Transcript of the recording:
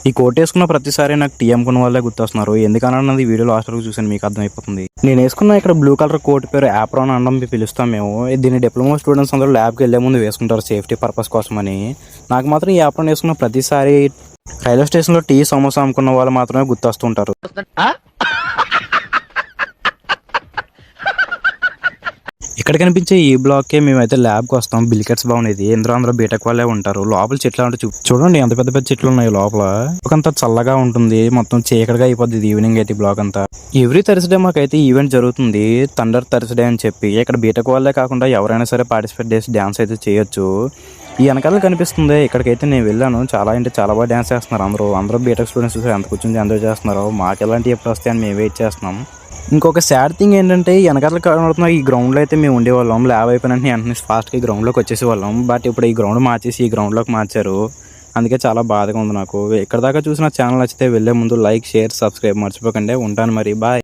ఈ కోట్ వేసుకున్న ప్రతిసారి నాకు టీ అమ్ముకున్న వాళ్ళే గుర్తొస్తున్నారు. ఎందుకన్నది వీడియో లాస్ట్ వరకు చూసాను, మీకు అర్థమైపోతుంది. నేను వేసుకున్న ఇక్కడ బ్లూ కలర్ కోట్ పేరు యాప్రాన్ అనడం పిలుస్తాం మేము. దీన్ని డిప్లొమా స్టూడెంట్స్ అందరూ ల్యాబ్కి వెళ్లే ముందు వేసుకుంటారు సేఫ్టీ పర్పస్ కోసమని. నాకు మాత్రం ఈ యాప్రాన్ వేసుకున్న ప్రతిసారి రైల్వే స్టేషన్లో టీ సమోసా అమ్ముకున్న వాళ్ళు మాత్రమే గుర్తొస్తుంటారు. ఇక్కడ కనిపించే ఈ బ్లాక్కే మేమైతే ల్యాబ్కి వస్తాం. బిల్కెట్స్ బాగుండేది. అందరూ బీటెక్ వాళ్ళే ఉంటారు. లోపల చెట్లు అంటే చూడండి ఎంత పెద్ద పెద్ద చెట్లు ఉన్నాయి లోపల. అంతా చల్లగా ఉంటుంది, మొత్తం చీకటిగా అయిపోద్ది ఈవినింగ్ అయితే బ్లాక్ అంతా. ఎవ్రీ థర్స్డే మాకైతే ఈవెంట్ జరుగుతుంది, థండర్ థర్స్డే అని చెప్పి. ఇక్కడ బీటెక్ వాళ్ళే కాకుండా ఎవరైనా సరే పార్టిసిపేట్ చేసి డ్యాన్స్ అయితే చేయొచ్చు. ఈ వెనకాల కనిపిస్తుంది, ఇక్కడికైతే నేను వెళ్ళాను. చాలా అంటే చాలా బాగా డ్యాన్స్ చేస్తున్నారు అందరూ బీటెక్ స్టూడెంట్స్ ఎంత కూర్చొని ఎంజాయ్ చేస్తున్నారు. మాకు ఎలాంటి ఎప్పుడు వస్తాయని మేము వెయిట్ చేస్తున్నాం. ఇంకొక సాడ్ థింగ్ ఏంటంటే వెనకాల కనబడుతున్న ఈ గ్రౌండ్లో అయితే మేము ఉండేవాళ్ళం. ల్యాబ్ అయిపోయిన వెంటనే ఫాస్ట్గా ఈ గ్రౌండ్లోకి వచ్చేసేవాళ్ళం. బట్ ఇప్పుడు ఈ గ్రౌండ్ మార్చేసి ఈ గ్రౌండ్లోకి మార్చారు. అందుకే చాలా బాధగా ఉంది నాకు. ఇక్కడ దాకా చూసిన ఛానల్ నచ్చితే వెళ్ళే ముందు లైక్, షేర్, సబ్స్క్రైబ్ మర్చిపోకండి. ఉంటాను మరి, బాయ్.